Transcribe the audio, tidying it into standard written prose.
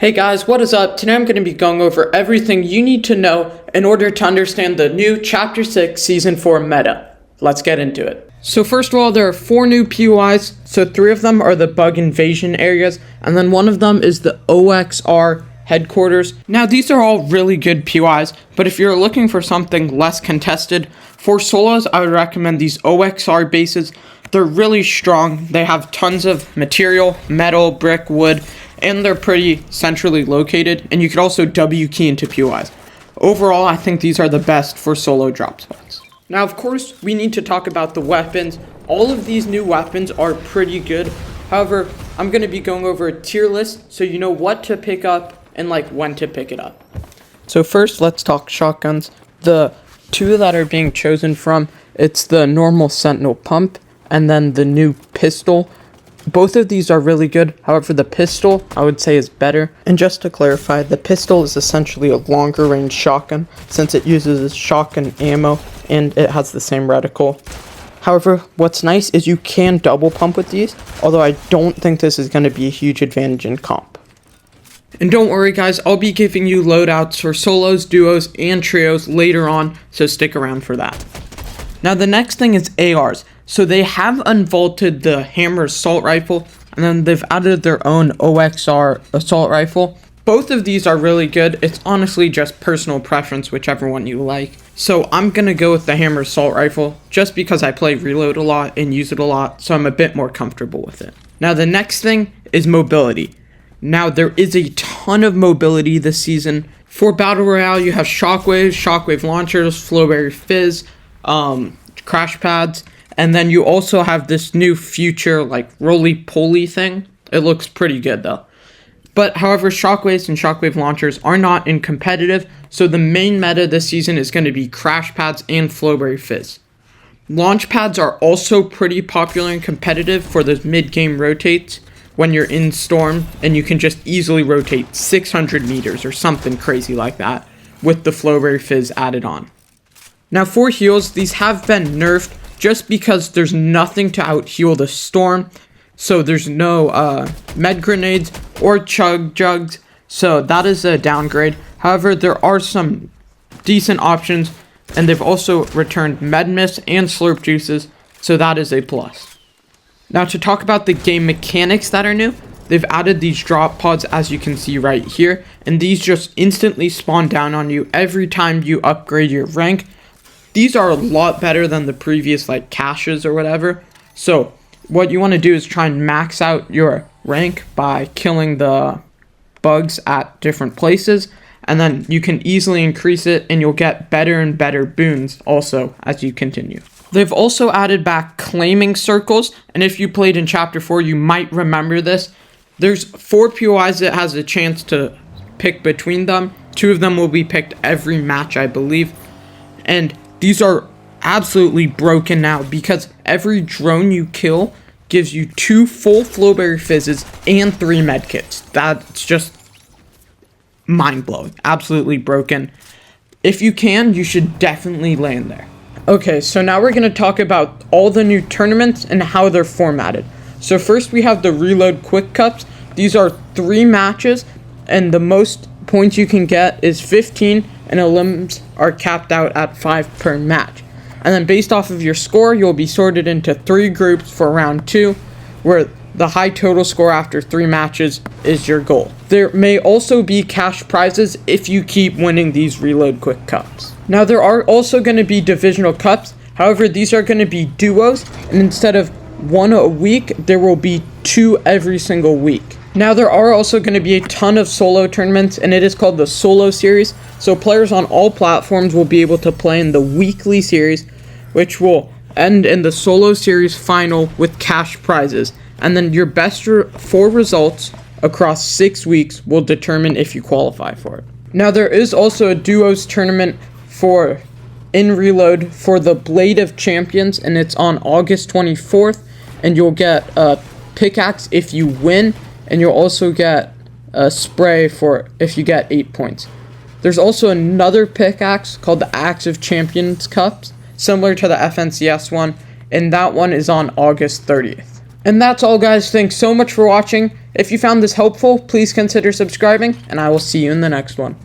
Hey guys, what is up? Today I'm going to be going over everything you need to know in order to understand the new Chapter 6 Season 4 meta. Let's get into it. So first of all, there are 4 new POIs, so 3 of them are the bug invasion areas, and then one of them is the OXR headquarters. Now these are all really good POIs, but if you're looking for something less contested, for solos I would recommend these OXR bases. They're really strong, they have tons of material, metal, brick, wood, and they're pretty centrally located, and you could also W key into POIs. Overall, I think these are the best for solo drop spots. Now, of course, we need to talk about the weapons. All of these new weapons are pretty good. However, I'm going to be going over a tier list so you know what to pick up and when to pick it up. So first, let's talk shotguns. The 2 that are being chosen from, it's the normal Sentinel pump and then the new pistol. Both of these are really good. However, the pistol, I would say, is better. And just to clarify, the pistol is essentially a longer range shotgun since it uses shotgun ammo and it has the same reticle. However, what's nice is you can double pump with these, although I don't think this is going to be a huge advantage in comp. And don't worry guys, I'll be giving you loadouts for solos, duos, and trios later on, so stick around for that. Now the next thing is ARs. So they have unvaulted the hammer assault rifle, and then they've added their own OXR assault rifle. Both of these are really good. It's honestly just personal preference, whichever one you like. So I'm gonna go with the hammer assault rifle just because I play reload a lot and use it a lot, so I'm a bit more comfortable with it. Now the next thing is mobility. Now there is a ton of mobility this season. For Battle Royale, you have shockwaves, shockwave launchers, flowberry fizz, crash pads. And then you also have this new future, roly-poly thing. It looks pretty good, though. But, however, shockwaves and shockwave launchers are not in competitive, so the main meta this season is going to be crash pads and flowberry fizz. Launch pads are also pretty popular and competitive for those mid-game rotates when you're in Storm, and you can just easily rotate 600 meters or something crazy like that with the flowberry fizz added on. Now, for heals, these have been nerfed, just because there's nothing to out-heal the Storm, so there's no med grenades or chug jugs, so that is a downgrade. However, there are some decent options, and they've also returned med mist and slurp juices, so that is a plus. Now to talk about the game mechanics that are new, they've added these drop pods as you can see right here, and these just instantly spawn down on you every time you upgrade your rank. These are a lot better than the previous caches or whatever. So what you want to do is try and max out your rank by killing the bugs at different places. And then you can easily increase it and you'll get better and better boons also as you continue. They've also added back claiming circles. And if you played in Chapter 4, you might remember this. There's 4 POIs that has a chance to pick between them. 2 of them will be picked every match, I believe. And these are absolutely broken now because every drone you kill gives you 2 full flowberry fizzes and 3 medkits. That's just mind-blowing. Absolutely broken. If you can, you should definitely land there. Okay, so now we're going to talk about all the new tournaments and how they're formatted. So first we have the Reload Quick Cups. These are 3 matches, and the most points you can get is 15, and elims are capped out at 5 per match. And then based off of your score, you'll be sorted into 3 groups for round 2, where the high total score after 3 matches is your goal. There may also be cash prizes if you keep winning these Reload Quick Cups. Now there are also going to be divisional cups, however these are going to be duos, and instead of 1 a week, there will be 2 every single week. Now there are also going to be a ton of solo tournaments, and it is called the Solo Series, so players on all platforms will be able to play in the weekly series, which will end in the Solo Series final with cash prizes, and then your best 4 results across 6 weeks will determine if you qualify for it. Now there is also a duos tournament in Reload for the Blade of Champions, and it's on August 24th, and you'll get a pickaxe if you win, and you'll also get a spray for if you get 8 points. There's also another pickaxe called the Axe of Champions Cups, similar to the FNCS one, and that one is on August 30th. And that's all guys, thanks so much for watching. If you found this helpful, please consider subscribing, and I will see you in the next one.